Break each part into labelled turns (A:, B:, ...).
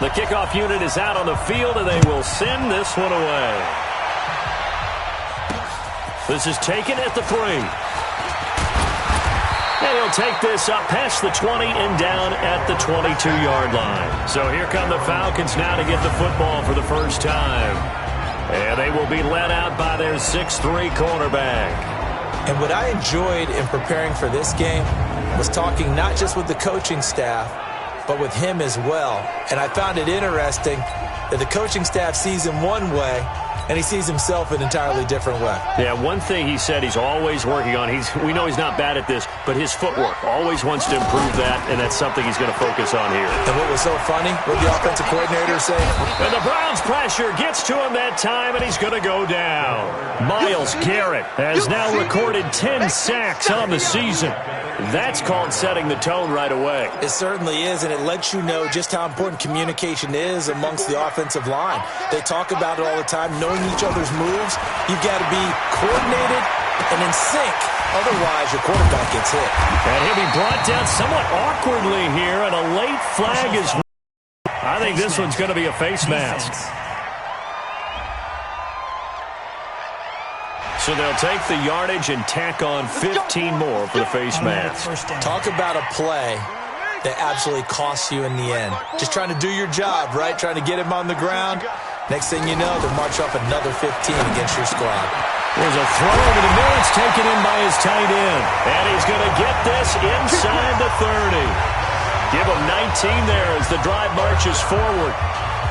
A: The kickoff unit is out on the field, and they will send this one away. This is taken at the 3. And he'll take this up past the 20 and down at the 22-yard line. So here come the Falcons now to get the football for the first time. And they will be led out by their 6'3 cornerback.
B: And what I enjoyed in preparing for this game was talking not just with the coaching staff, but with him as well. And I found it interesting that the coaching staff sees him one way, and he sees himself an entirely different way.
A: Yeah, one thing he said he's always working on, we know he's not bad at this, but his footwork, always wants to improve that, and that's something he's going to focus on here.
B: And what was so funny, what the offensive coordinator said?
A: And the Browns pressure gets to him that time, and he's going to go down. Myles Garrett has now recorded 10 sacks on the season. That's called setting the tone right away.
B: It certainly is, and it lets you know just how important communication is amongst the offensive line. They talk about it all the time, knowing each other's moves. You've got to be coordinated and in sync. Otherwise, your quarterback gets hit.
A: And he'll be brought down somewhat awkwardly here, and a late flag is... I think this one's going to be a face mask. So they'll take the yardage and tack on 15 more for the face mask.
B: Talk about a play that absolutely costs you in the end. Just trying to do your job, right? Trying to get him on the ground. Next thing you know, they'll march off another 15 against your squad.
A: There's a throw over the middle. It's taken in by his tight end. And he's going to get this inside the 30. Give him 19 there as the drive marches forward.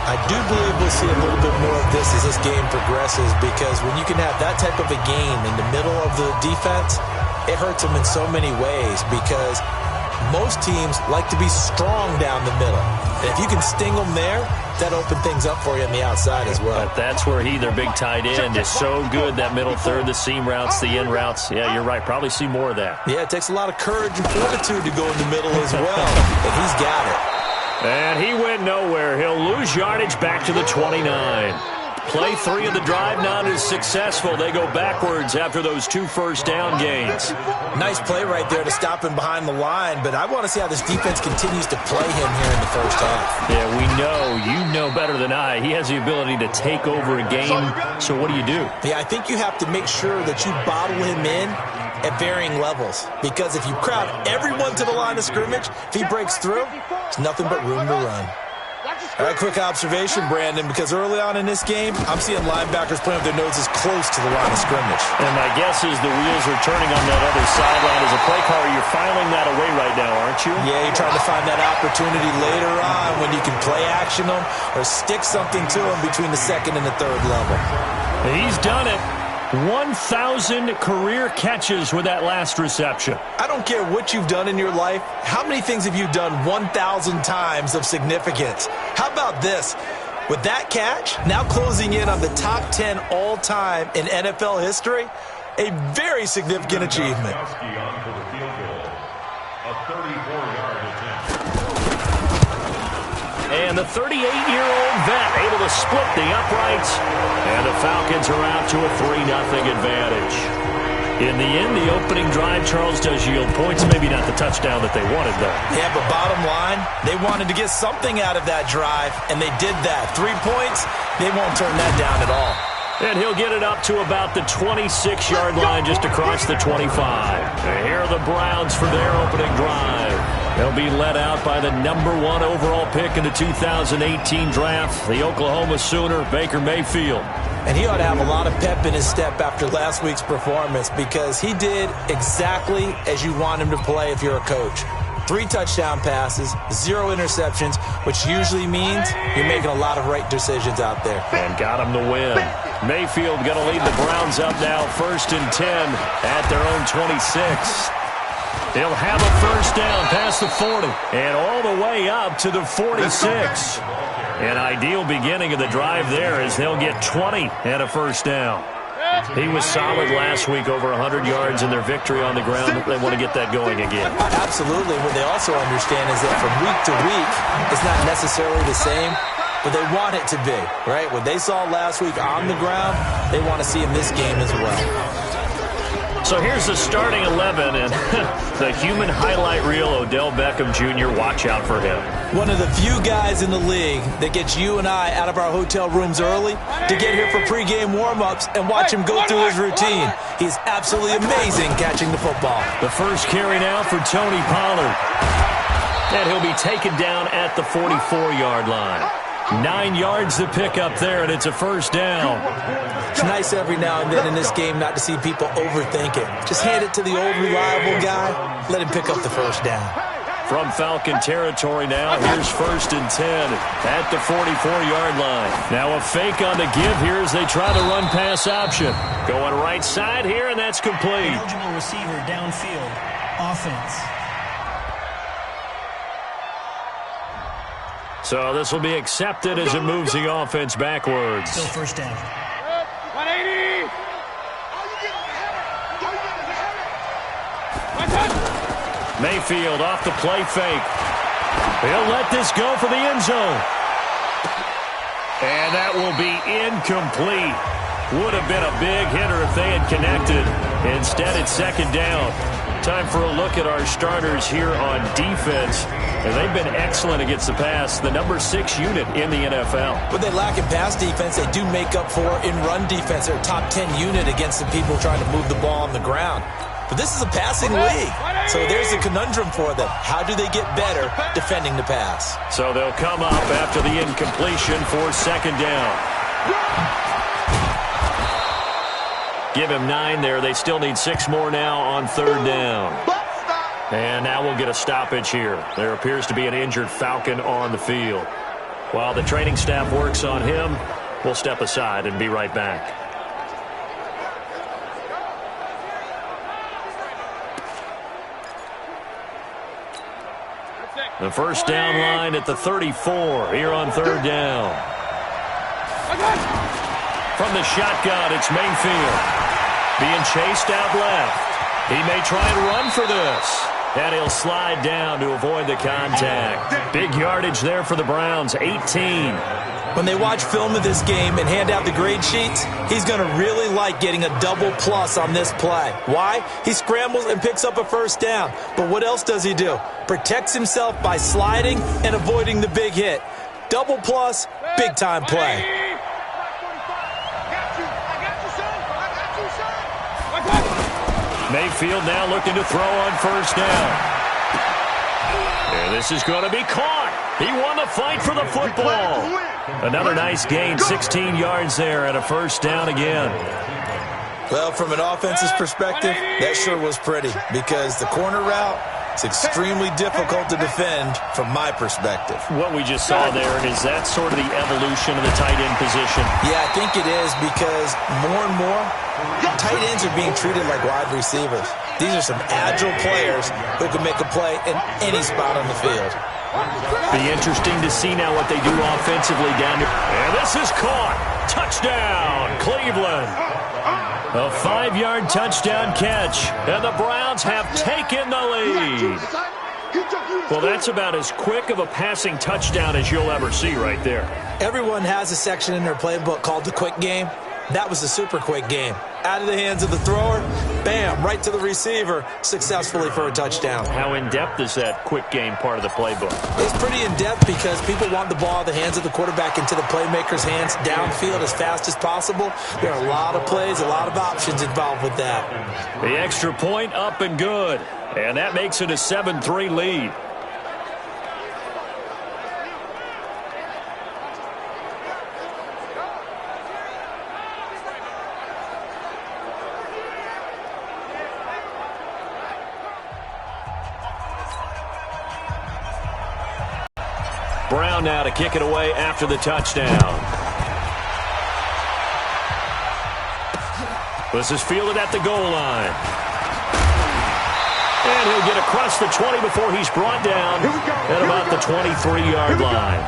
B: I do believe we'll see a little bit more of this as this game progresses, because when you can have that type of a game in the middle of the defense, it hurts them in so many ways, because most teams like to be strong down the middle. And if you can sting them there, that opens things up for you on the outside as well.
A: But that's where their big tight end, is so good, that middle third, the seam routes, the in routes. Yeah, you're right. Probably see more of that.
B: Yeah, it takes a lot of courage and fortitude to go in the middle as well, but he's got it.
A: And he went nowhere. He'll lose yardage back to the 29. Play 3 of the drive not as successful. They go backwards after those 2 first down gains.
B: Nice play right there to stop him behind the line, but I want to see how this defense continues to play him here in the first half.
A: Yeah, we know. You know better than I. He has the ability to take over a game. So what do you do?
B: Yeah, I think you have to make sure that you bottle him in at varying levels, because if you crowd everyone to the line of scrimmage, if he breaks through, there's nothing but room to run. All right, quick observation, Brandon, because early on in this game, I'm seeing linebackers playing with their noses close to the line of scrimmage.
A: And my guess is the wheels are turning on that other sideline. As a play caller, you're filing that away right now, aren't you?
B: Yeah, you're trying to find that opportunity later on when you can play action them or stick something to them between the second and the third level.
A: He's done it. 1,000 career catches with that last reception.
B: I don't care what you've done in your life. How many things have you done 1,000 times of significance? How about this? With that catch, now closing in on the top 10 all-time in NFL history, a very significant achievement.
A: And the 38-year-old vet able to split the uprights. And the Falcons are out to a 3-0 advantage. In the end, the opening drive, Charles, does yield points. Maybe not the touchdown that they wanted, though.
B: Yeah, but bottom line, they wanted to get something out of that drive, and they did that. 3 points, they won't turn that down at all.
A: And he'll get it up to about the 26-yard line, just across the 25. And here are the Browns for their opening drive. They'll be led out by the #1 overall pick in the 2018 draft, the Oklahoma Sooner, Baker Mayfield.
B: And he ought to have a lot of pep in his step after last week's performance, because he did exactly as you want him to play if you're a coach. 3 touchdown passes, 0 interceptions, which usually means you're making a lot of right decisions out there.
A: And got him the win. Mayfield going to lead the Browns up now, 1st and 10 at their own 26. They'll have a first down past the 40 and all the way up to the 46. An ideal beginning of the drive there, as they'll get 20 and a first down. He was solid last week, over 100 yards in their victory on the ground. They want to get that going again.
B: Absolutely. What they also understand is that from week to week, it's not necessarily the same, but they want it to be, right? What they saw last week on the ground, they want to see in this game as well.
A: So here's the starting 11, and the human highlight reel, Odell Beckham Jr., watch out for him.
B: One of the few guys in the league that gets you and I out of our hotel rooms early to get here for pregame warm-ups and watch him go through his routine. He's absolutely amazing catching the football.
A: The first carry now for Tony Pollard. And he'll be taken down at the 44-yard line. 9 yards to pick up there, and it's a first down.
B: It's nice every now and then in this game not to see people overthink it. Just hand it to the old reliable guy. Let him pick up the first down.
A: From Falcon territory now, here's 1st and 10 at the 44-yard line. Now a fake on the give here as they try to run pass option. Going right side here, and that's complete.
C: Eligible receiver downfield. Offense.
A: So this will be accepted as it moves the offense backwards.
C: Still first down.
D: 180.
A: Mayfield off the play fake. He'll let this go for the end zone. And that will be incomplete. Would have been a big hitter if they had connected. Instead, it's 2nd down. Time for a look at our starters here on defense. And they've been excellent against the pass, the number 6 unit in the NFL.
B: When they lack in pass defense, they do make up for in run defense. They're a top 10 unit against the people trying to move the ball on the ground. But this is a passing league, so there's a conundrum for them. How do they get better defending the pass?
A: So they'll come up after the incompletion for 2nd down. Give him 9 there. They still need 6 more now on 3rd down. And now we'll get a stoppage here. There appears to be an injured Falcon on the field. While the training staff works on him, we'll step aside and be right back. The first down line at the 34 here on 3rd down. From the shotgun, it's Mayfield. Being chased out left. He may try and run for this. And he'll slide down to avoid the contact. Big yardage there for the Browns, 18.
B: When they watch film of this game and hand out the grade sheets, he's going to really like getting a double plus on this play. Why? He scrambles and picks up a first down. But what else does he do? Protects himself by sliding and avoiding the big hit. Double plus, big-time play.
A: Mayfield now looking to throw on 1st down. And this is going to be caught. He won the fight for the football. Another nice gain, 16 yards there and a 1st down again.
B: Well, from an offense's perspective, that sure was pretty because the corner route, it's extremely difficult to defend from my perspective.
A: What we just saw there, is that sort of the evolution of the tight end position?
B: Yeah, I think it is because more and more, tight ends are being treated like wide receivers. These are some agile players who can make a play in any spot on the field.
A: Be interesting to see now what they do offensively down here. And this is caught. Touchdown, Cleveland. A 5-yard touchdown catch, and the Browns have taken the lead. Well, that's about as quick of a passing touchdown as you'll ever see right there.
B: Everyone has a section in their playbook called the quick game. That was a super quick game. Out of the hands of the thrower, bam, right to the receiver, successfully for a touchdown.
A: How in-depth is that quick game part of the playbook?
B: It's pretty in-depth because people want the ball out of the hands of the quarterback into the playmaker's hands downfield as fast as possible. There are a lot of plays, a lot of options involved with that.
A: The extra point up and good, and that makes it a 7-3 lead. Brown now to kick it away after the touchdown. This is fielded at the goal line. And he'll get across the 20 before he's brought down at about the 23-yard line.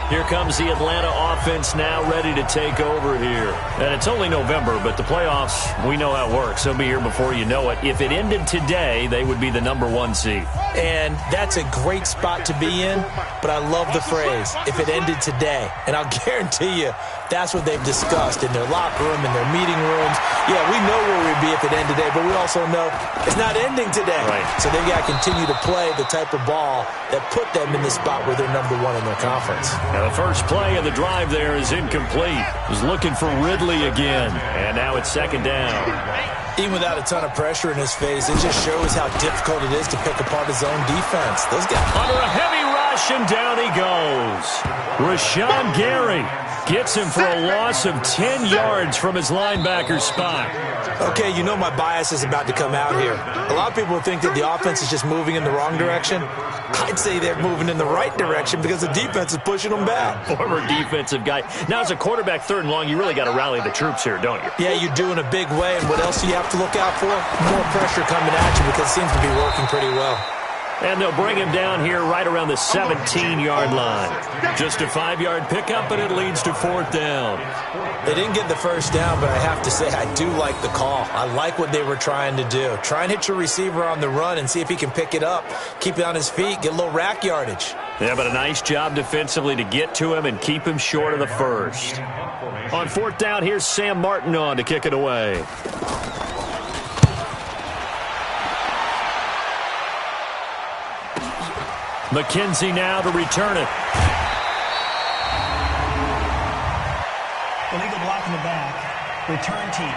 A: Here comes the Atlanta offense now ready to take over here. And it's only November, but the playoffs, we know how it works. They'll be here before you know it. If it ended today, they would be the #1 seed.
B: And that's a great spot to be in, but I love the phrase, if it ended today. And I'll guarantee you, that's what they've discussed in their locker room, in their meeting rooms. Yeah, we know where we'd be if it ended today, but we also know it's not ending today.
A: Right.
B: So they've got to continue to play the type of ball that put them in the spot where they're #1 in their conference.
A: Now the first play of the drive there is incomplete. Was looking for Ridley again, and now it's second down.
B: Even without a ton of pressure in his face, it just shows how difficult it is to pick apart his own defense. Those guys
A: under a heavy rush, and down he goes. Rashawn Gary gets him for a loss of 10 yards from his linebacker spot.
B: Okay, you know my bias is about to come out here. A lot of people think that the offense is just moving in the wrong direction. I'd say they're moving in the right direction because the defense is pushing them back.
A: Former defensive guy. Now, as a quarterback, 3rd and long, you really got to rally the troops here, don't you?
B: Yeah, you do in a big way. And what else do you have to look out for? More pressure coming at you because it seems to be working pretty well.
A: And they'll bring him down here right around the 17-yard line. Just a 5-yard pickup, and it leads to 4th down.
B: They didn't get the first down, but I have to say I do like the call. I like what they were trying to do. Try and hit your receiver on the run and see if he can pick it up, keep it on his feet, get a little rack yardage.
A: Yeah, but a nice job defensively to get to him and keep him short of the first. On 4th down, here's Sam Martin on to kick it away. McKenzie now to return it.
C: Illegal block in the back. Return team.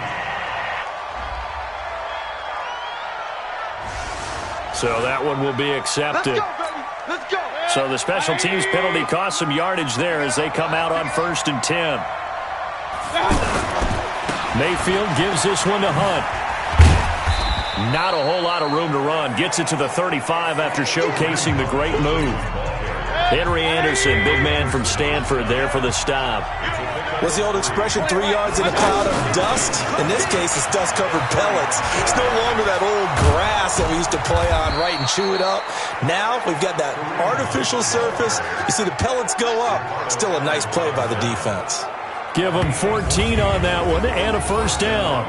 A: So that one will be accepted.
D: Let's go, baby. Let's go.
A: So the special teams penalty cost some yardage there as they come out on 1st and 10. Mayfield gives this one to Hunt. Not a whole lot of room to run. Gets it to the 35 after showcasing the great move. Henry Anderson, big man from Stanford, there for the stop.
B: What's the old expression, 3 yards in a cloud of dust? In this case, it's dust-covered pellets. It's no longer that old grass that we used to play on, right, and chew it up. Now we've got that artificial surface. You see the pellets go up. Still a nice play by the defense.
A: Give him 14 on that one and a 1st down.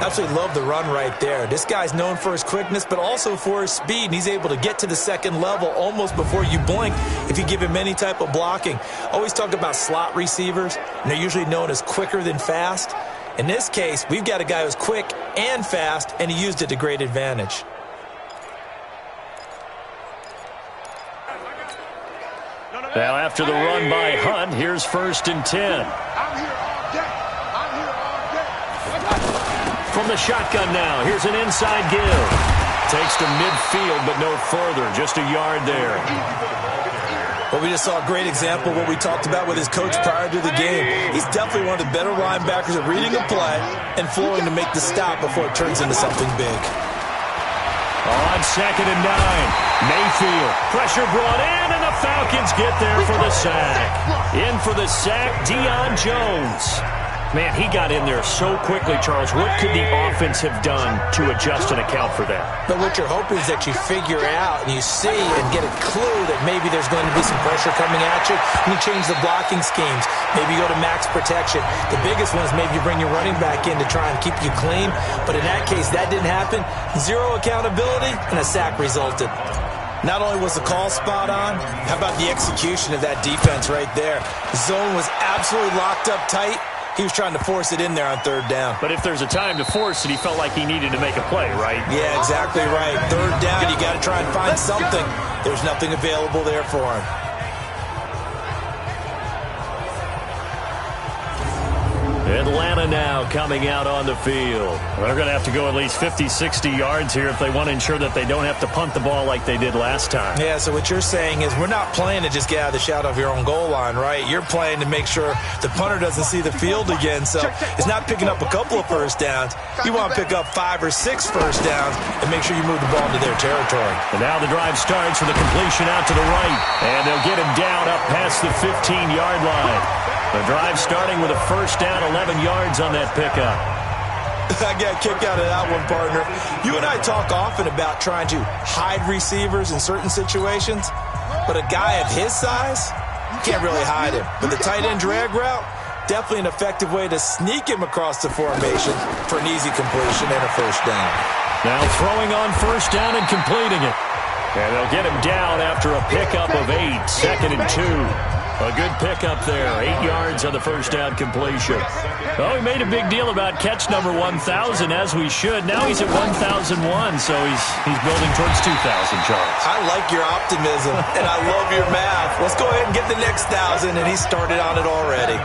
B: Absolutely love the run right there. This guy's known for his quickness, but also for his speed, and he's able to get to the 2nd level almost before you blink if you give him any type of blocking. Always talk about slot receivers, and they're usually known as quicker than fast. In this case, we've got a guy who's quick and fast, and he used it to great advantage.
A: Now after the run by Hunt, here's 1st and 10. From the shotgun now, here's an inside give. Takes to midfield, but no further, just a yard there.
B: Well, we just saw a great example of what we talked about with his coach prior to the game. He's definitely one of the better linebackers at reading a play and flowing to make the stop before it turns into something big.
A: On 2nd and 9, Mayfield. Pressure brought in, and the Falcons get there for the sack. In for the sack, Deion Jones. Man, he got in there so quickly, Charles. What could the offense have done to adjust and account for that?
B: But what you're hoping is that you figure out and you see and get a clue that maybe there's going to be some pressure coming at you, and you change the blocking schemes. Maybe you go to max protection. The biggest one is maybe you bring your running back in to try and keep you clean. But in that case, that didn't happen. Zero accountability, and a sack resulted. Not only was the call spot on, how about the execution of that defense right there? The zone was absolutely locked up tight. He was trying to force it in there on 3rd down.
A: But if there's a time to force it, he felt like he needed to make a play, right?
B: Yeah, exactly right. 3rd down, you got to try and find something. There's nothing available there for him.
A: Atlanta now coming out on the field. They're going to have to go at least 50, 60 yards here if they want to ensure that they don't have to punt the ball like they did last time.
B: Yeah, so what you're saying is we're not playing to just get out of the shadow of your own goal line, right? You're playing to make sure the punter doesn't see the field again. So it's not picking up a couple of 1st downs. You want to pick up 5 or 6 1st downs and make sure you move the ball into their territory.
A: And now the drive starts with a completion out to the right. And they'll get him down up past the 15-yard line. The drive starting with a 1st down, 11 yards on that pickup.
B: I got a kick out of that one, partner. You and I talk often about trying to hide receivers in certain situations, but a guy of his size, Can't really hide him. But the tight end drag route, definitely an effective way to sneak him across the formation for an easy completion and a first down.
A: Now throwing on first down and completing it. And they'll get him down after a pickup of 8, 2nd and 2. A good pickup there, 8 yards on the first down completion. Well, we made a big deal about catch number 1,000, as we should. Now he's at 1,001, so he's building towards 2,000, Charles.
B: I like your optimism, and I love your math. Let's go ahead and get the next 1,000, and he started on it already.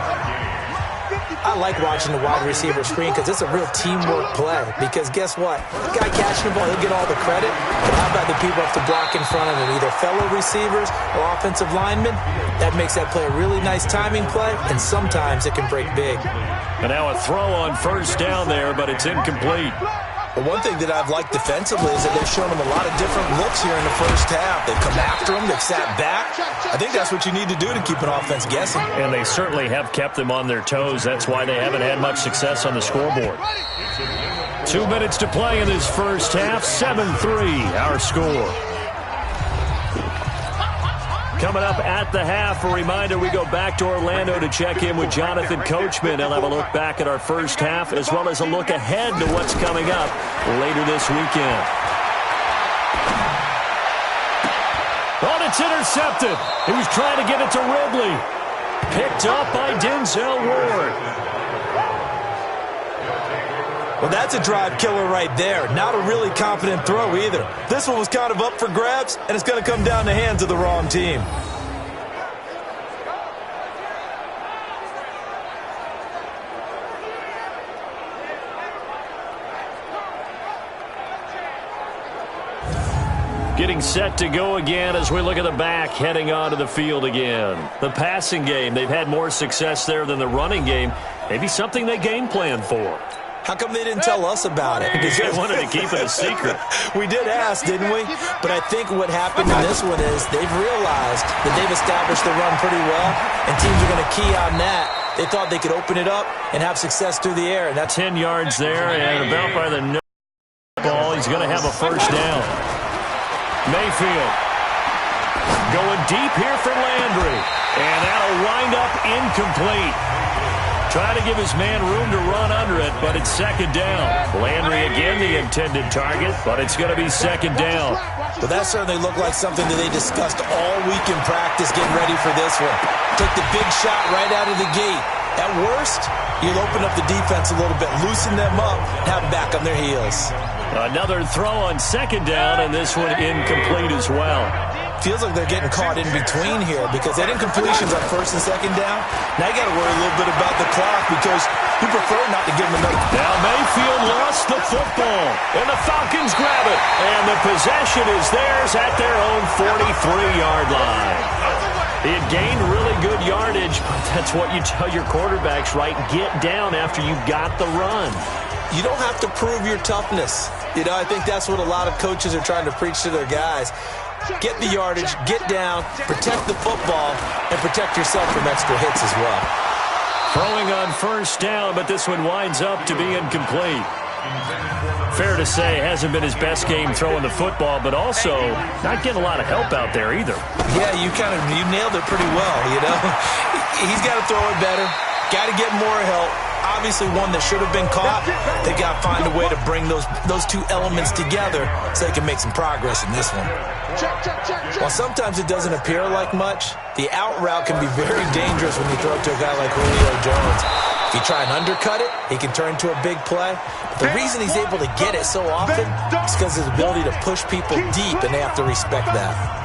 B: I like watching the wide receiver screen because it's a real teamwork play. Because guess what? The guy catching the ball, he'll get all the credit. But how about the people have to block in front of him, either fellow receivers or offensive linemen? That makes that play a really nice timing play, and sometimes it can break big.
A: And now a throw on first down there, but it's incomplete.
B: But one thing that I've liked defensively is that they've shown him a lot of different looks here in the first half. They've come after him. They've sat back. I think that's what you need to do to keep an offense guessing.
A: And they certainly have kept them on their toes. That's why they haven't had much success on the scoreboard. 2 minutes to play in this first half. 7-3, our score. Coming up at the half, a reminder, we go back to Orlando to check in with Jonathan Coachman. He'll have a look back at our first half as well as a look ahead to what's coming up later this weekend. Oh, it's intercepted. He was trying to get it to Ridley. Picked up by Denzel Ward.
B: Well, that's a drive killer right there. Not a really confident throw either. This one was kind of up for grabs, and it's going to come down the hands of the wrong team.
A: Getting set to go again as we look at the back heading onto the field again. The passing game, they've had more success there than the running game. Maybe something they game plan for.
B: How come they didn't tell us about it?
A: Because they wanted to keep it a secret.
B: We did ask, didn't we? But I think what happened in this one is they've realized that they've established the run pretty well, and teams are going to key on that. They thought they could open it up and have success through the air. And that's
A: 10 yards there, and about by the no ball, he's going to have a first down. Mayfield going deep here for Landry, and that'll wind up incomplete. Trying to give his man room to run under it, but it's second down. Landry again the intended target, but it's going to be second down.
B: Well, that certainly looked like something that they discussed all week in practice getting ready for this one. Take the big shot right out of the gate. At worst, you'll open up the defense a little bit, loosen them up, and have them back on their heels.
A: Another throw on second down, and this one incomplete as well.
B: Feels like they're getting caught in between here because they had incompletions on first and second down. Now you got to worry a little bit about the clock because you prefer not to give them another.
A: Now Mayfield lost the football, and the Falcons grab it. And the possession is theirs at their own 43-yard line. He had gained really good yardage, but that's what you tell your quarterbacks, right? Get down after you got the run.
B: You don't have to prove your toughness. You know, I think that's what a lot of coaches are trying to preach to their guys. Get the yardage, get down, protect the football, and protect yourself from extra hits as well.
A: Throwing on first down, but this one winds up to be incomplete. Fair to say, hasn't been his best game throwing the football, but also not getting a lot of help out there either.
B: Yeah, you nailed it pretty well, you know. He's got to throw it better, got to get more help. Obviously one that should have been caught. They got to find a way to bring those two elements together so they can make some progress in this one. While sometimes it doesn't appear like much, the out route can be very dangerous when you throw it to a guy like Julio Jones. If you try and undercut it, he can turn into a big play. The reason he's able to get it so often is because of his ability to push people deep, and they have to respect that.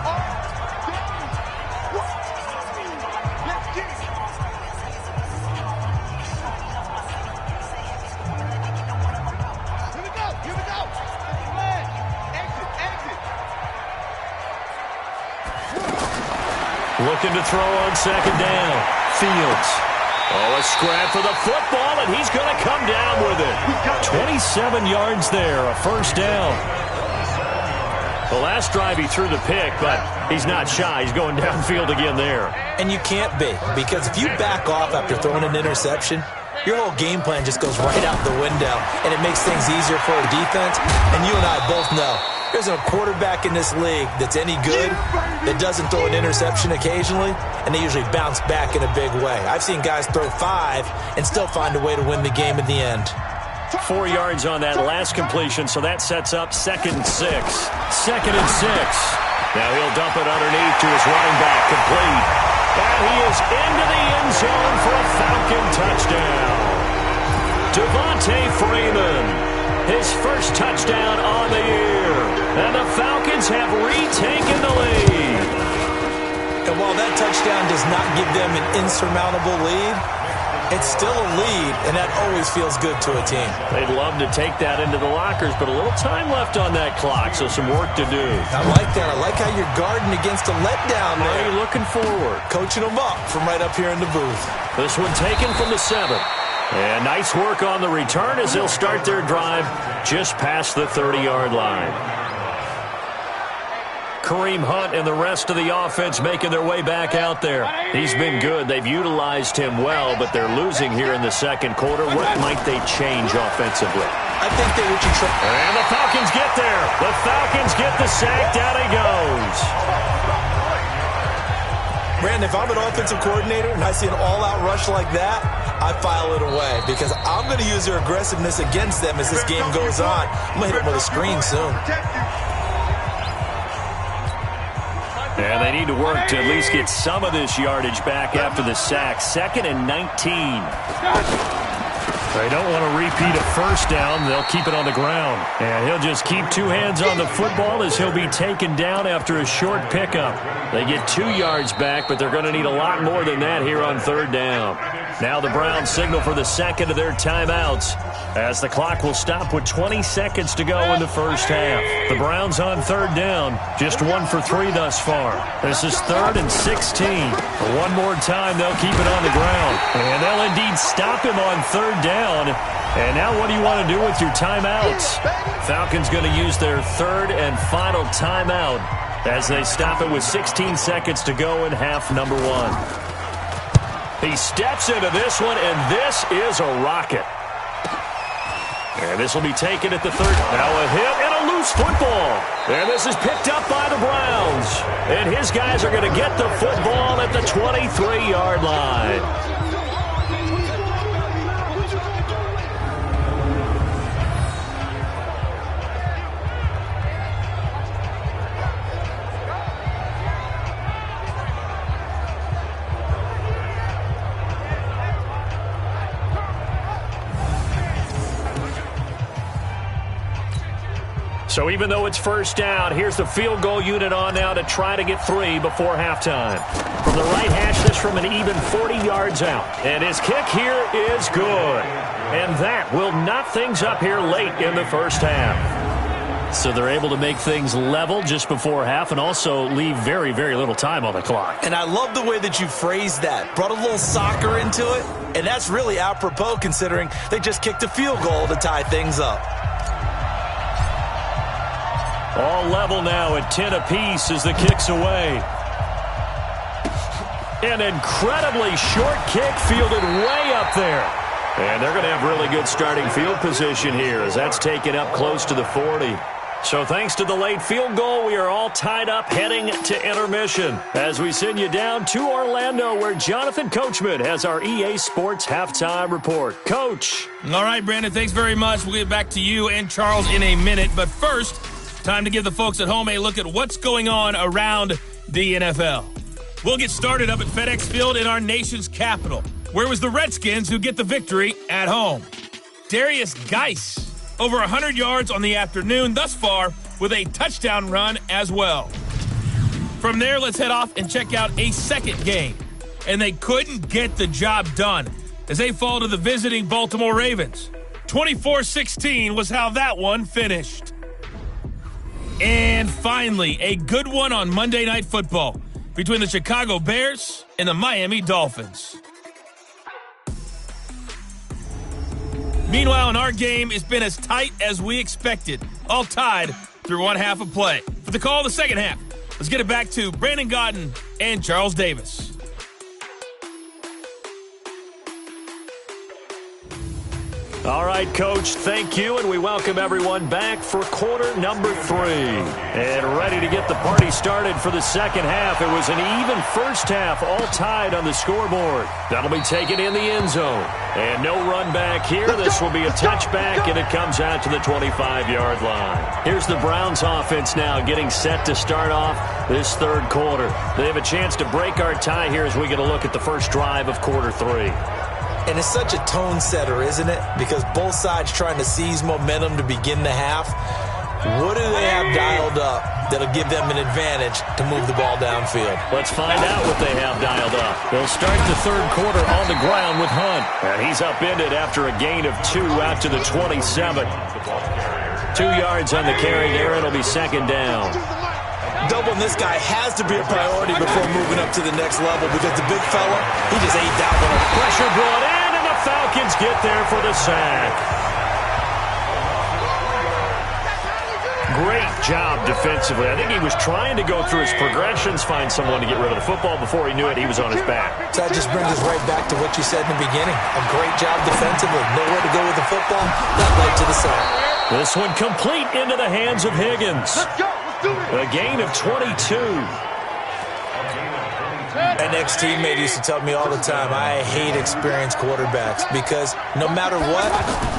A: Looking to throw on second down. Fields. Oh, a scrap for the football, and he's going to come down with it. 27 yards there, a first down. The last drive he threw the pick, but he's not shy. He's going downfield again there.
B: And you can't be, because if you back off after throwing an interception, your whole game plan just goes right out the window, and it makes things easier for a defense. And you and I both know there's a quarterback in this league that's any good that doesn't throw an interception occasionally, and they usually bounce back in a big way. I've seen guys throw 5 and still find a way to win the game in the end.
A: 4 yards on that last completion, so that sets up 2nd and 6. 2nd and 6. Now he'll dump it underneath to his running back, complete. And he is into the end zone for a Falcon touchdown. Devontae Freeman, his first touchdown on the year. And the Falcons have retaken the lead.
B: And while that touchdown does not give them an insurmountable lead, it's still a lead, and that always feels good to a team.
A: They'd love to take that into the lockers, but a little time left on that clock, so some work to do.
B: I like that. I like how you're guarding against a letdown there.
A: Already looking forward.
B: Coaching them up from right up here in the booth.
A: This one taken from the 7. And nice work on the return as they'll start their drive just past the 30-yard line. Kareem Hunt and the rest of the offense making their way back out there. He's been good. They've utilized him well, but they're losing here in the second quarter. What might they change offensively?
B: I think they would try.
A: And the Falcons get there. The Falcons get the sack. Down he goes.
B: Brandon, if I'm an offensive coordinator and I see an all-out rush like that, I file it away because I'm going to use their aggressiveness against them as this game goes on. I'm going to hit them with a screen soon.
A: Yeah, they need to work to at least get some of this yardage back after the sack. 2nd and 19. They don't want to repeat a first down. They'll keep it on the ground. And he'll just keep 2 hands on the football as he'll be taken down after a short pickup. They get 2 yards back, but they're going to need a lot more than that here on 3rd down. Now the Browns signal for the second of their timeouts as the clock will stop with 20 seconds to go in the first half. The Browns on 3rd down, just 1 for 3 thus far. This is 3rd and 16. One more time, they'll keep it on the ground. And they'll indeed stop him on 3rd down. And now what do you want to do with your timeouts? Falcons going to use their 3rd and final timeout as they stop it with 16 seconds to go in half number 1. He steps into this one, and this is a rocket. And this will be taken at the 3rd. Now a hit and a loose football. And this is picked up by the Browns. And his guys are going to get the football at the 23-yard line. So even though it's first down, here's the field goal unit on now to try to get 3 before halftime. From the right hash, this from an even 40 yards out. And his kick here is good. And that will knot things up here late in the first half. So they're able to make things level just before half and also leave very, very little time on the clock.
B: And I love the way that you phrased that. Brought a little soccer into it. And that's really apropos considering they just kicked a field goal to tie things up.
A: All level now at 10 apiece as the kick's away. An incredibly short kick fielded way up there. And they're going to have really good starting field position here as that's taken up close to the 40. So thanks to the late field goal, we are all tied up heading to intermission as we send you down to Orlando where Jonathan Coachman has our EA Sports Halftime Report. Coach.
E: All right, Brandon, thanks very much. We'll get back to you and Charles in a minute. But first, time to give the folks at home a look at what's going on around the NFL. We'll get started up at FedEx Field in our nation's capital, where it was the Redskins who get the victory at home. Darius Geis, over 100 yards on the afternoon thus far with a touchdown run as well. From there, let's head off and check out a second game. And they couldn't get the job done as they fall to the visiting Baltimore Ravens. 24-16 was how that one finished. And finally, a good one on Monday Night Football between the Chicago Bears and the Miami Dolphins. Meanwhile, in our game, it's been as tight as we expected, all tied through one half of play. For the call of the second half, let's get it back to Brandon Godden and Charles Davis.
A: All right, Coach, thank you, and we welcome everyone back for quarter number 3. And ready to get the party started for the second half. It was an even first half, all tied on the scoreboard. That'll be taken in the end zone. And no run back here. This will be a touchback, and it comes out to the 25-yard line. Here's the Browns offense now getting set to start off this third quarter. They have a chance to break our tie here as we get a look at the first drive of quarter 3.
B: And it's such a tone setter, isn't it? Because both sides trying to seize momentum to begin the half. What do they have dialed up that'll give them an advantage to move the ball downfield?
A: Let's find out what they have dialed up. They'll start the third quarter on the ground with Hunt. And he's upended after a gain of 2 out to the 27. 2 yards on the carry there. It'll be second down.
B: Doubling this guy has to be a priority before moving up to the next level because the big fella, he just ate that one.
A: Pressure brought in, and the Falcons get there for the sack. Great job defensively. I think he was trying to go through his progressions, find someone to get rid of the football. Before he knew it, he was on his back.
B: So that just brings us right back to what you said in the beginning. A great job defensively. Nowhere to go with the football. That led to the sack.
A: This one complete into the hands of Higgins. A gain of 22.
B: An ex-teammate used to tell me all the time, I hate experienced quarterbacks because no matter what,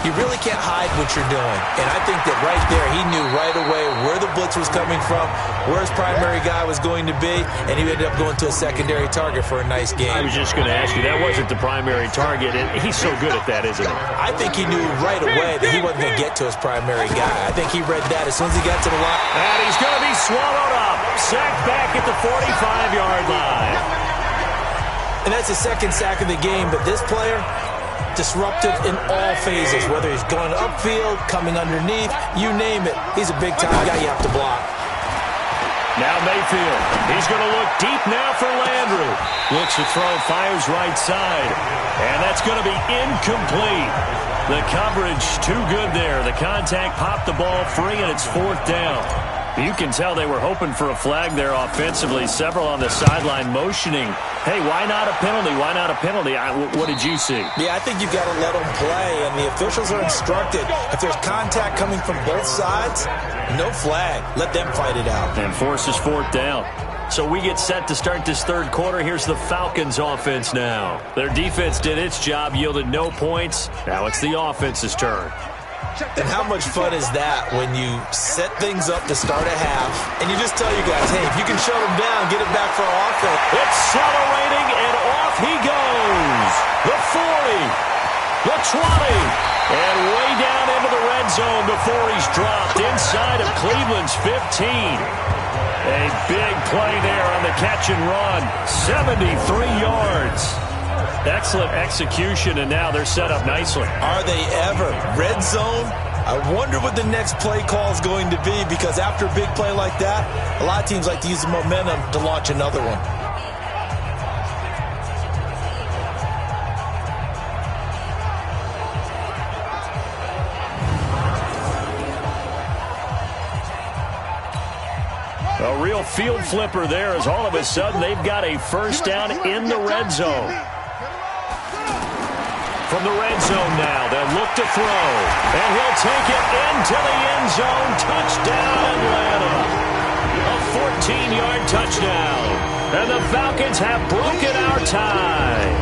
B: you really can't hide what you're doing. And I think that right there, he knew right away where the blitz was coming from, where his primary guy was going to be, and he ended up going to a secondary target for a nice game.
A: I was just going to ask you, that wasn't the primary target, and he's so good at that, isn't he?
B: I think he knew right away that he wasn't going to get to his primary guy. I think he read that as soon as he got to the line.
A: And he's going to be swallowed up. Sacked back at the 45-yard line.
B: And that's the second sack of the game, but this player, disruptive in all phases, whether he's going upfield, coming underneath, you name it. He's a big-time guy you have to block.
A: Now Mayfield. He's going to look deep now for Landry. Looks to throw, fires right side. And that's going to be incomplete. The coverage too good there. The contact popped the ball free, and it's fourth down. You can tell they were hoping for a flag there offensively. Several on the sideline motioning. Hey, why not a penalty? Why not a penalty? What did you see?
B: Yeah, I think you've got to let them play, and the officials are instructed. If there's contact coming from both sides, no flag. Let them fight it out.
A: And forces fourth down. So we get set to start this third quarter. Here's the Falcons offense now. Their defense did its job, yielded no points. Now it's the offense's turn.
B: And how much fun is that when you set things up to start a half and you just tell you guys, hey, if you can shut them down, get it back for offense.
A: Accelerating, and off he goes. The 40, the 20, and way down into the red zone before he's dropped inside of Cleveland's 15. A big play there on the catch and run. 73 yards. Excellent execution, and now they're set up nicely.
B: Are they ever? Red zone? I wonder what the next play call is going to be, because after a big play like that, a lot of teams like to use the momentum to launch another one.
A: A real field flipper there, as all of a sudden they've got a first down in the red zone. From the red zone now, they'll look to throw. And he'll take it into the end zone. Touchdown, Atlanta. A 14-yard touchdown. And the Falcons have broken our tie.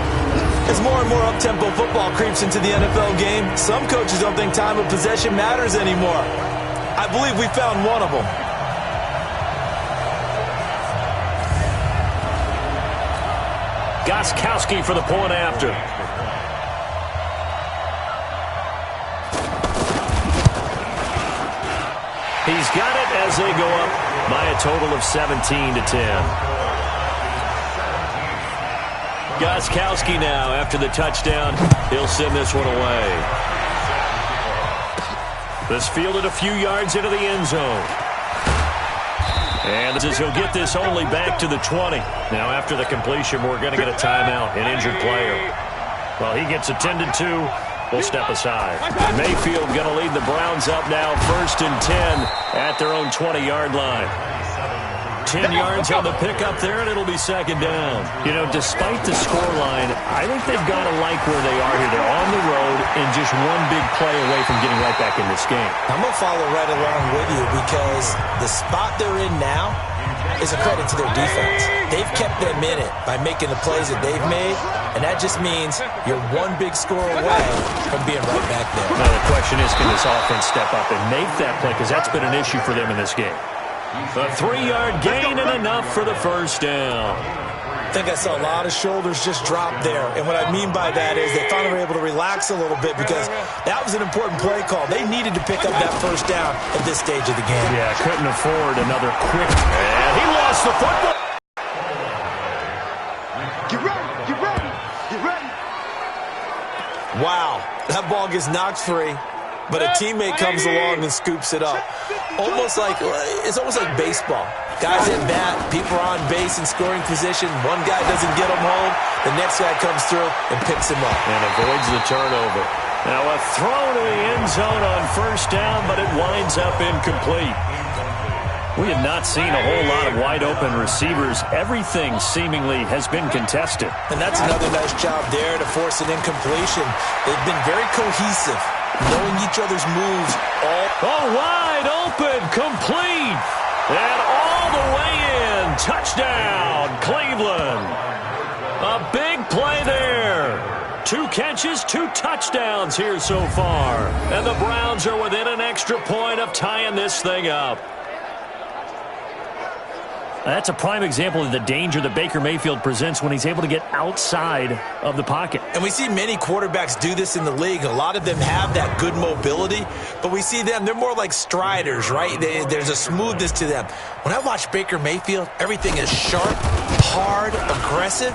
B: As more and more up-tempo football creeps into the NFL game, some coaches don't think time of possession matters anymore. I believe we found one of them.
A: Gostkowski for the point after. He's got it as they go up by a total of 17-10. Gostkowski now, after the touchdown, he'll send this one away. This fielded a few yards into the end zone. And he'll get this only back to the 20. Now, after the completion, we're going to get a timeout, an injured player. Well, he gets attended to. We'll step aside. Mayfield going to lead the Browns up now, 1st and 10 at their own 20-yard line. 10 yards on the pickup there, and it'll be second down. You know, despite the scoreline, I think they've got to like where they are here. They're on the road and just one big play away from getting right back in this game.
B: I'm going to follow right along with you because the spot they're in now is a credit to their defense. They've kept them in it by making the plays that they've made, and that just means you're one big score away from being right back there.
A: Now the question is, can this offense step up and make that play? Because that's been an issue for them in this game. A 3-yard gain and enough for the first down.
B: I think I saw a lot of shoulders just drop there. And what I mean by that is they finally were able to relax a little bit because that was an important play call. They needed to pick up that first down at this stage of the game.
A: Yeah, couldn't afford another quick. And he lost the football.
D: Get ready, get ready, get ready.
B: Wow, that ball gets knocked free, but a teammate comes along and scoops it up. It's almost like baseball. Guys at bat, people are on base in scoring position. One guy doesn't get him home. The next guy comes through and picks him up.
A: And avoids the turnover. Now a throw to the end zone on first down, but it winds up incomplete. We have not seen a whole lot of wide-open receivers. Everything seemingly has been contested.
B: And that's another nice job there to force an incompletion. They've been very cohesive, knowing each other's moves.
A: Wide open, complete, and all the way in. Touchdown, Cleveland. A big play there. 2 catches, 2 touchdowns here so far. And the Browns are within an extra point of tying this thing up. That's a prime example of the danger that Baker Mayfield presents when he's able to get outside of the pocket.
B: And we see many quarterbacks do this in the league. A lot of them have that good mobility, but we see them, they're more like striders, right? There's a smoothness to them. When I watch Baker Mayfield, everything is sharp, hard, aggressive,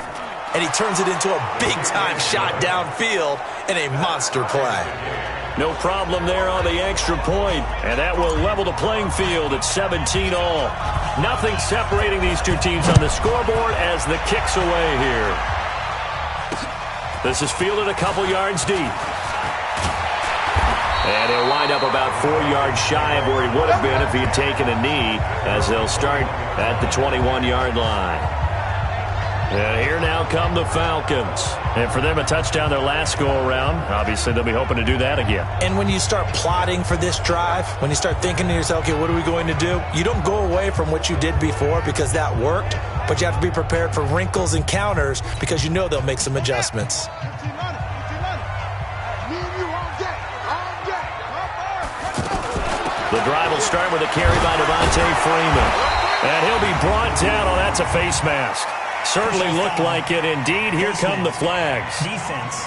B: and he turns it into a big-time shot downfield in a monster play.
A: No problem there on the extra point, and that will level the playing field at 17-all. Nothing separating these two teams on the scoreboard as the kick's away here. This is fielded a couple yards deep. And he'll wind up about 4 yards shy of where he would have been if he had taken a knee, as they'll start at the 21-yard line. And here now come the Falcons. And for them, a touchdown their last go-around. Obviously, they'll be hoping to do that again.
B: And when you start plotting for this drive, when you start thinking to yourself, okay, what are we going to do? You don't go away from what you did before because that worked, but you have to be prepared for wrinkles and counters because you know they'll make some adjustments.
A: The drive will start with a carry by Devontae Freeman. And he'll be brought down. Oh, that's a face mask. Certainly looked like it. Indeed, here come the flags.
C: Defense.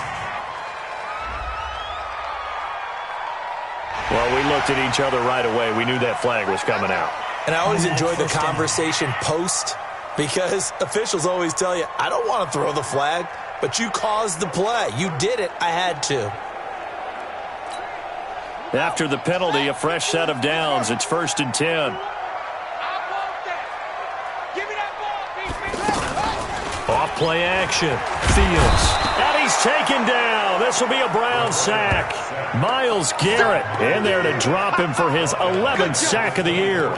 A: Well, we looked at each other right away. We knew that flag was coming out.
B: And I always enjoy the conversation post because officials always tell you, I don't want to throw the flag, but you caused the play. You did it. I had to.
A: After the penalty, a fresh set of downs. It's 1st and 10. Off play action. Fields. And he's taken down. This will be a Brown sack. Myles Garrett in there to drop him for his 11th sack of the year.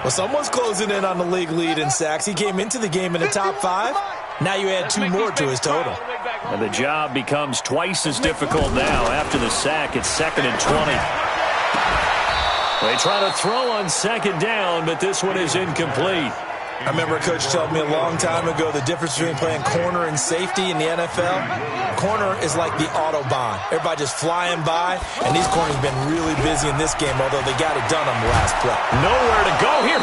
B: Well, someone's closing in on the league lead in sacks. He came into the game in the top 5. Now you add 2 more to his total.
A: And the job becomes twice as difficult now. After the sack, it's 2nd and 20. They try to throw on 2nd down, but this one is incomplete.
B: I remember a coach telling me a long time ago the difference between playing corner and safety in the NFL. Corner is like the Autobahn. Everybody just flying by, and these corners have been really busy in this game, although they got it done on the last play.
A: Nowhere to go here.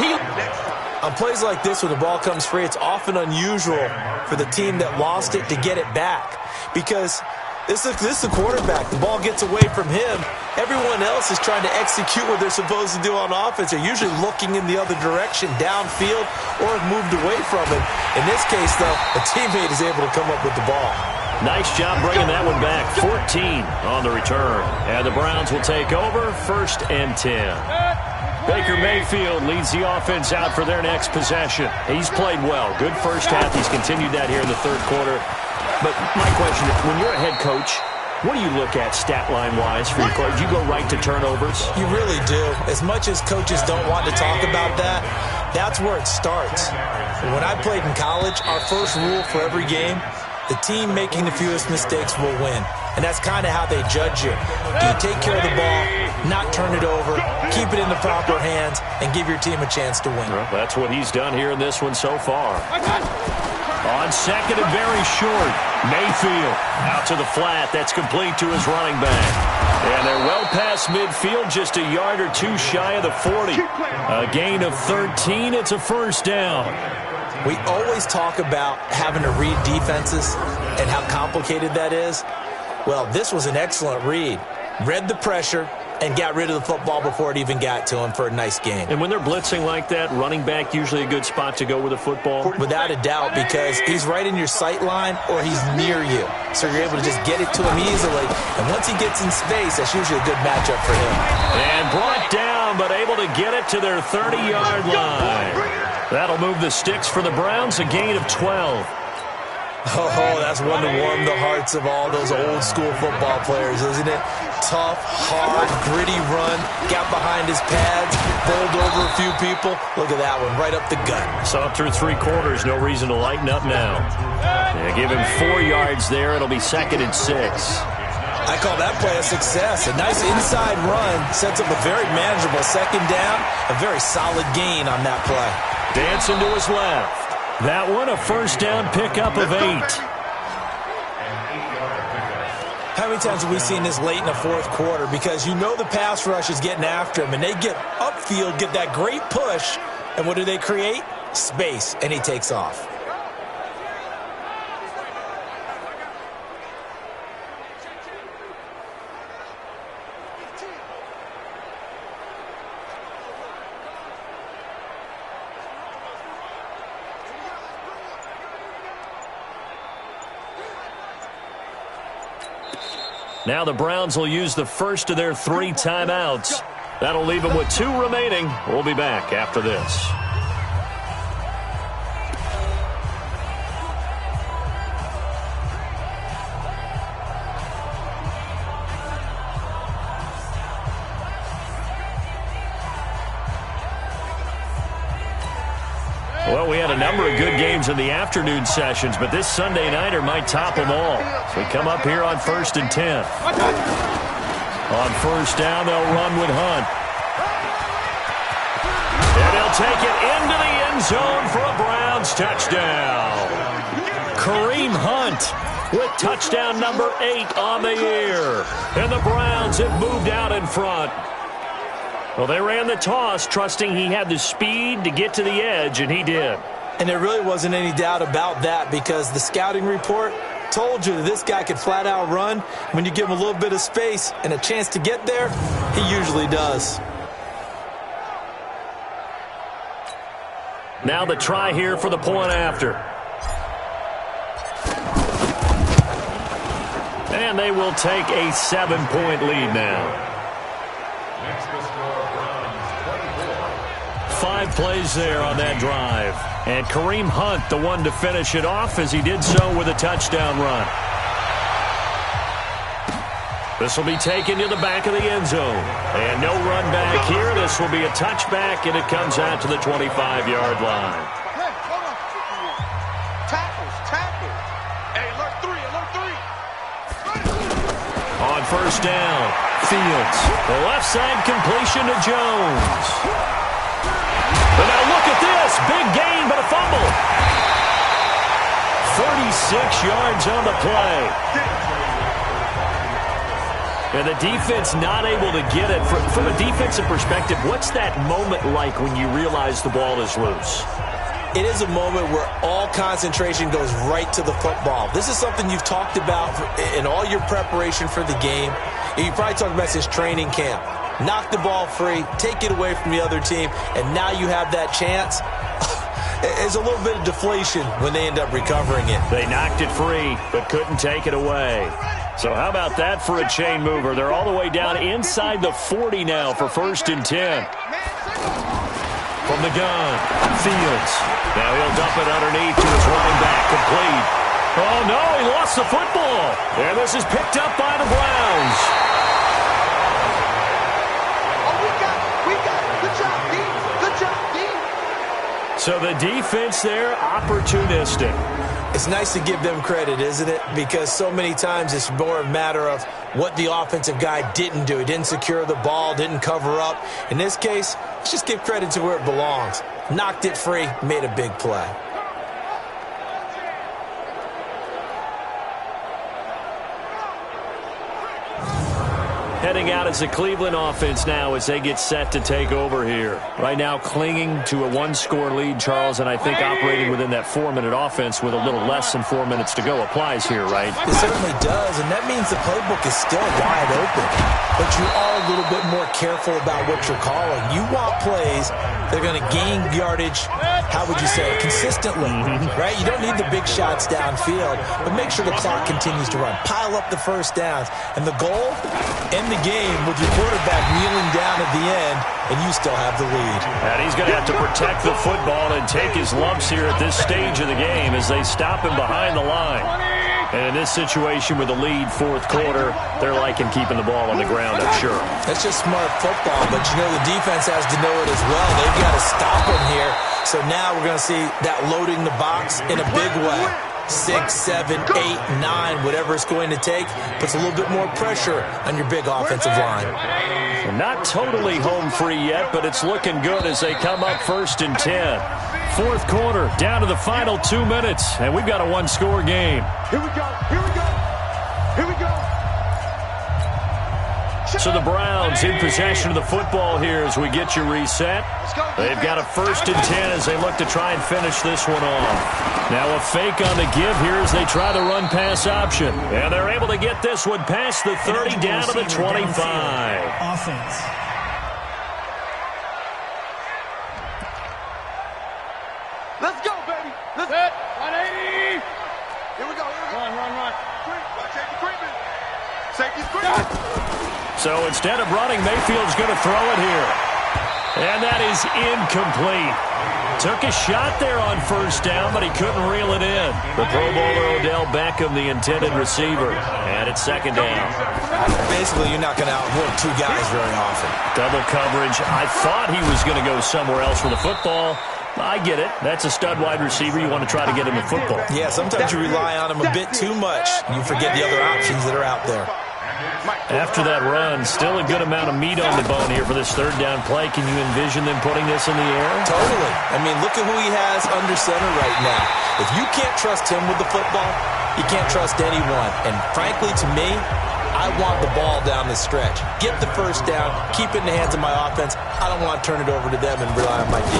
B: On plays like this where the ball comes free, it's often unusual for the team that lost it to get it back because this is the quarterback. The ball gets away from him. Everyone else is trying to execute what they're supposed to do on offense. They're usually looking in the other direction, downfield, or have moved away from it. In this case, though, a teammate is able to come up with the ball.
A: Nice job bringing that one back. 14 on the return. And the Browns will take over 1st and 10. Baker Mayfield leads the offense out for their next possession. He's played well. Good first half. He's continued that here in the 3rd quarter. But my question is, when you're a head coach, What do you look at stat line-wise for your coach? Do you go right to turnovers?
B: You really do. As much as coaches don't want to talk about that, that's where it starts. When I played in college, our first rule for every game, the team making the fewest mistakes will win. And that's kind of how they judge you. Do you take care of the ball, not turn it over, keep it in the proper hands, and give your team a chance to win?
A: Well, that's what he's done here in this one so far. On second and very short, Mayfield out to the flat. That's complete to his running back. And they're well past midfield, just a yard or two shy of the 40. A gain of 13. It's a first down.
B: We always talk about having to read defenses and how complicated that is. Well, this was an excellent read. Read the pressure and got rid of the football before it even got to him for a nice game.
A: And when they're blitzing like that, running back usually a good spot to go with the football?
B: Without a doubt, because he's right in your sight line or he's near you. So you're able to just get it to him easily. And once he gets in space, that's usually a good matchup for him.
A: And brought down, but able to get it to their 30-yard line. That'll move the sticks for the Browns, a gain of 12.
B: Oh, that's one to warm the hearts of all those old-school football players, isn't it? Tough, hard, gritty run, got behind his pads, bowled over a few people. Look at that one, right up the gut.
A: Saw through 3 quarters, no reason to lighten up now. Yeah, give him 4 yards there. It'll be second and 6.
B: I call that play a success. A nice inside run sets up a very manageable second down, a very solid gain on that play.
A: Dancing to his left. That one, a first down pickup of 8.
B: How many times have we seen this late in the fourth quarter? Because you know the pass rush is getting after him, and they get upfield, get that great push, and what do they create? Space, and he takes off.
A: Now the Browns will use the first of their 3 timeouts. That'll leave them with 2 remaining. We'll be back after this. Well, we had a number of good games in the afternoon sessions, but this Sunday nighter might top them all. So we come up here on 1st and 10. On first down, they'll run with Hunt. And they'll take it into the end zone for a Browns touchdown. Kareem Hunt with touchdown number 8 on the year. And the Browns have moved out in front. Well, they ran the toss, trusting he had the speed to get to the edge, and he did.
B: And there really wasn't any doubt about that because the scouting report told you that this guy could flat out run. When you give him a little bit of space and a chance to get there, he usually does.
A: Now the try here for the point after. And they will take a 7-point lead now. 5 plays there on that drive. And Kareem Hunt, the one to finish it off as he did so with a touchdown run. This will be taken to the back of the end zone. And no run back here. This will be a touchback, and it comes out to the 25-yard line.
D: Hey, hold on. Tackles. Hey, alert 3.
A: On first down, Fields. The left side completion to Jones. But now look at this. Big gain, but a fumble. 36 yards on the play. And the defense not able to get it. From a defensive perspective, what's that moment like when you realize the ball is loose?
B: It is a moment where all concentration goes right to the football. This is something you've talked about in all your preparation for the game. You probably talked about since training camp. Knock the ball free, take it away from the other team, and now you have that chance. There's a little bit of deflation when they end up recovering it.
A: They knocked it free, but couldn't take it away. So how about that for a chain mover? They're all the way down inside the 40 now for 1st and 10. From the gun, Fields. Now he'll dump it underneath to his running back, complete. Oh, no, he lost the football. And this is picked up by the Browns.
D: We got it. Good job, D. Good job, D.
A: So the defense there, opportunistic.
B: It's nice to give them credit, isn't it? Because so many times it's more a matter of what the offensive guy didn't do. He didn't secure the ball, didn't cover up. In this case, let's just give credit to where it belongs. Knocked it free, made a big play.
A: Heading out as the Cleveland offense now as they get set to take over here. Right now clinging to a one-score lead, Charles, and I think operating within that 4-minute offense with a little less than 4 minutes to go applies here, right?
B: It certainly does, and that means the playbook is still wide open. But you are a little bit more careful about what you're calling. You want plays that are going to gain yardage, how would you say it, consistently, right? You don't need the big shots downfield, but make sure the clock continues to run. Pile up the first downs. And the goal, end the game with your quarterback kneeling down at the end, and you still have the lead.
A: And he's going to have to protect the football and take his lumps here at this stage of the game as they stop him behind the line. And in this situation with the lead, fourth quarter, they're liking keeping the ball on the ground, I'm sure.
B: That's just smart football, but you know the defense has to know it as well. They've got to stop him here. So now we're going to see that loading the box in a big way. 6, 7, 8, 9, whatever it's going to take, puts a little bit more pressure on your big offensive line.
A: So not totally home free yet, but it's looking good as they come up 1st and 10. Fourth quarter, down to the final 2 minutes, and we've got a one-score game.
D: Here we go. Here we go. Here we go.
A: So the Browns in possession of the football here as we get you reset. They've got a 1st and 10 as they look to try and finish this one off. Now a fake on the give here as they try the run-pass option. And they're able to get this one past the 30 down to the 25.
C: Offense.
D: Let's go, baby. Let's hit. 180. Here we go. Run. Safety creeping. Safety's creeping.
A: So instead of running, Mayfield's going to throw it here. And that is incomplete. Took a shot there on 1st down, but he couldn't reel it in. The Pro Bowler Odell Beckham, the intended receiver. And it's 2nd down.
B: Basically, you're not going to outwork two guys very often.
A: Double coverage. I thought he was going to go somewhere else for the football. I get it. That's a stud wide receiver. You want to try to get him the football.
B: Yeah, sometimes you rely on him a bit too much. You forget the other options that are out there.
A: After that run, still a good amount of meat on the bone here for this 3rd down play. Can you envision them putting this in the air?
B: Totally. I mean, look at who he has under center right now. If you can't trust him with the football, you can't trust anyone. And frankly, to me, I want the ball down the stretch. Get the 1st down, keep it in the hands of my offense. I don't want to turn it over to them and rely on my D.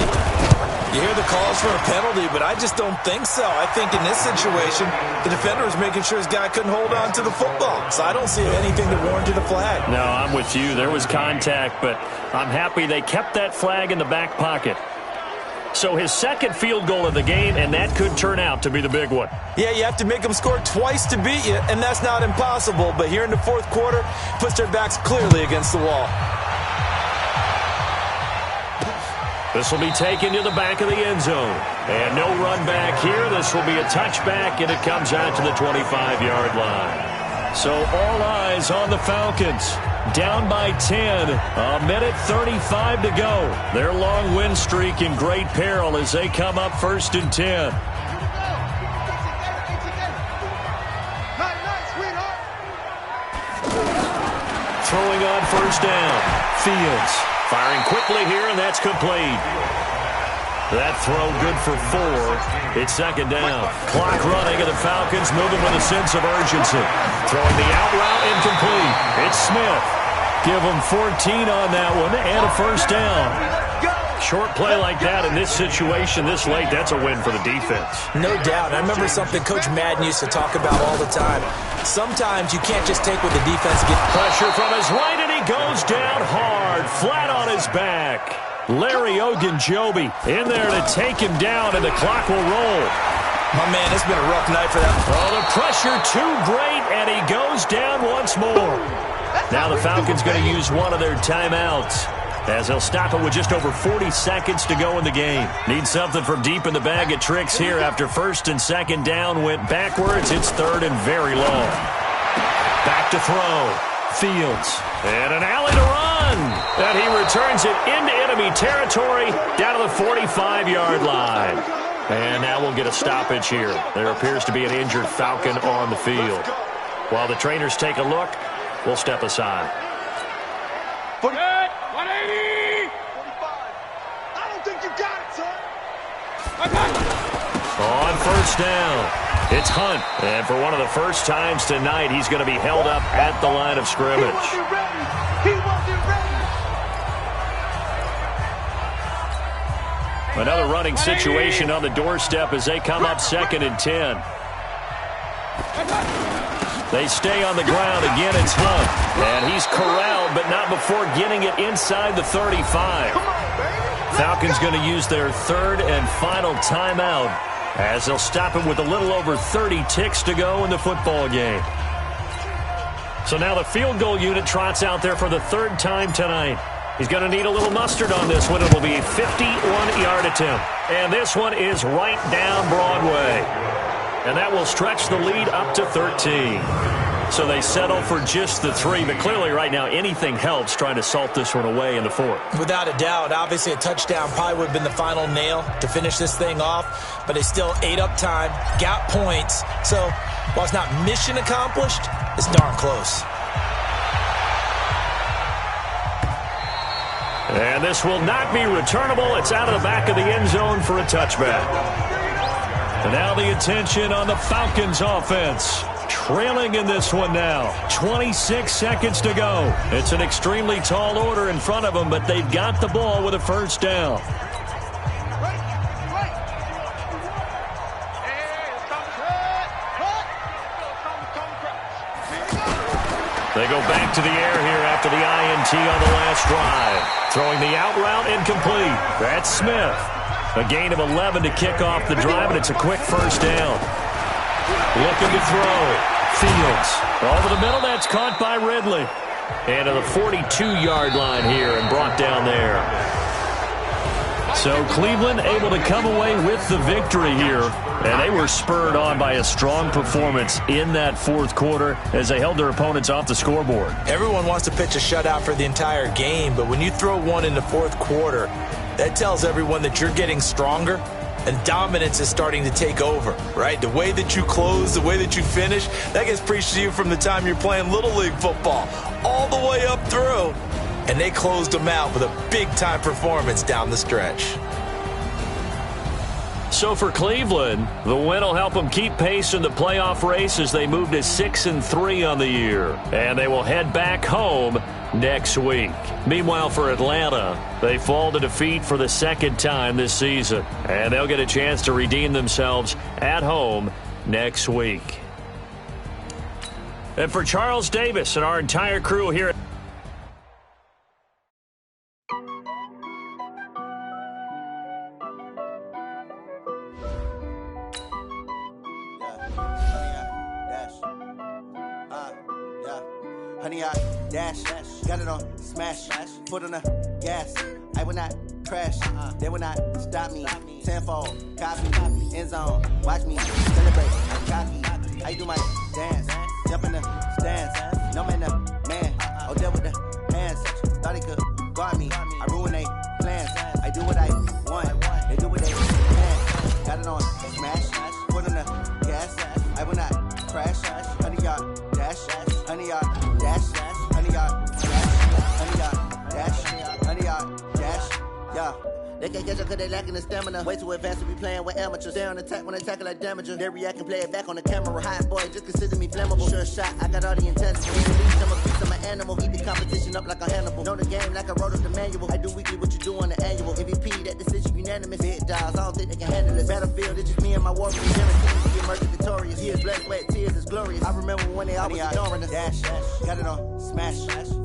B: You hear the calls for a penalty, but I just don't think so. I think in this situation, the defender was making sure his guy couldn't hold on to the football. So I don't see anything that warranted a flag.
A: No, I'm with you. There was contact, but I'm happy they kept that flag in the back pocket. So his 2nd field goal of the game, and that could turn out to be the big one.
B: Yeah, you have to make them score twice to beat you, and that's not impossible. But here in the 4th quarter, puts their backs clearly against the wall.
A: This will be taken to the back of the end zone. And no run back here. This will be a touchback, and it comes out to the 25-yard line. So all eyes on the Falcons. Down by 10. A minute 35 to go. Their long win streak in great peril as they come up 1st and 10. Throwing on 1st down. Fields firing quickly here, and that's complete. That throw good for 4. It's 2nd down. Clock running, and the Falcons moving with a sense of urgency. Throwing the out route, incomplete. It's Smith. Give them 14 on that one, and a 1st down. Short play like that in this situation this late, that's a win for the defense.
B: No doubt. I remember something Coach Madden used to talk about all the time. Sometimes you can't just take what the defense gets.
A: Pressure from his right, and he goes down hard, flat on his back. Larry Ogunjobi in there to take him down, and the clock will roll.
B: My man, it's been a rough night for that.
A: Oh, the pressure too great, and he goes down once more. Now the Falcons going to use one of their timeouts. as he'll stop it with just over 40 seconds to go in the game. Need something from deep in the bag of tricks here after first and second down went backwards. It's third and very long. Back to throw. Fields. And an alley to run. And he returns it into enemy territory down to the 45-yard line. And now we'll get a stoppage here. There appears to be an injured Falcon on the field. While the trainers take a look, we'll step aside.
D: 180! 45. I don't think you got it, son.
A: On first down, it's Hunt. And for one of the first times tonight, he's going to be held up at the line of scrimmage.
D: He wasn't ready. He wasn't ready.
A: Another running situation on the doorstep as they come up 2nd and 10. They stay on the ground. Again, it's Hunt. And he's corralled, but not before getting it inside the 35. Falcons going to use their third and final timeout as they'll stop him with a little over 30 ticks to go in the football game. So now the field goal unit trots out there for the third time tonight. He's going to need a little mustard on this one. It will be a 51-yard attempt. And this one is right down Broadway. And that will stretch the lead up to 13. So they settle for just the 3. But clearly right now anything helps trying to salt this one away in the 4th.
B: Without a doubt, obviously a touchdown probably would have been the final nail to finish this thing off. But they still ate up time, got points. So while it's not mission accomplished, it's darn close.
A: And this will not be returnable. It's out of the back of the end zone for a touchback. And now the attention on the Falcons offense. Trailing in this one now. 26 seconds to go. It's an extremely tall order in front of them, but they've got the ball with a first down. They go back to the air here after the INT on the last drive. Throwing the out route incomplete. That's Smith. A gain of 11 to kick off the drive, and it's a quick first down. Looking to throw. Fields. Over the middle, that's caught by Ridley. And to the 42-yard line here and brought down there. So Cleveland able to come away with the victory here. And they were spurred on by a strong performance in that 4th quarter as they held their opponents off the scoreboard.
B: Everyone wants to pitch a shutout for the entire game, but when you throw one in the 4th quarter, that tells everyone that you're getting stronger and dominance is starting to take over, right? The way that you close, the way that you finish, that gets preached to you from the time you're playing Little League football all the way up through. And they closed them out with a big-time performance down the stretch.
A: So for Cleveland, the win will help them keep pace in the playoff race as they move to 6-3 on the year. And they will head back home next week. Meanwhile, for Atlanta, they fall to defeat for the 2nd time this season. And they'll get a chance to redeem themselves at home next week. And for Charles Davis and our entire crew here
F: Honey, I dash, got it on smash, foot on the gas. I will not crash, they will not stop me. Tenfold, copy, end zone, watch me celebrate. I'm cocky, I do my dance, jump in the stands. No man, the man, oh, there with the hands. Thought he could guard me, I ruin they plans. I do what I want, they do what they can. Got it on smash, foot on the gas. I will not crash, 100-yard dash, 100-yard dash, 100-yard dash, 100-yard dash, 100-yard dash, yeah. They can't catch up cause they lacking the stamina. Way too advanced to be playing with amateurs. Stay on attack when they tackle like damager. They react and play it back on the camera. Hot boy, just consider me flammable. Sure shot, I got all the intangibles. In the league, I'm a beast, I'm an animal. Eat the competition up like a Hannibal. Know the game like I wrote up the manual. I do weekly what you do on the annual. MVP, that decision unanimous. Big dogs, I don't think they can handle it. Battlefield, it's just me and my warriors. Guaranteed to emerge victorious. Years, blood, sweat, tears, it's glorious. I remember when they always ignoring us. Dash, got it on smash,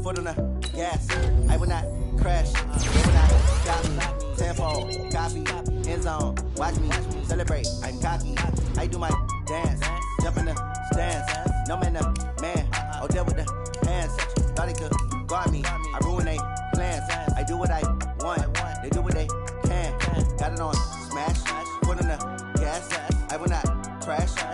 F: foot on the gas. I will not crash, they will not stop me. Tenfold, copy, end zone, watch me celebrate. I'm cocky, I do my dance, jump in the stands. No man, the man, oh, there with the hands. Thought he could guard me, I ruin they plans. I do what what I want. They do what they can. Got it on smash. Put on the gas. I will not crash.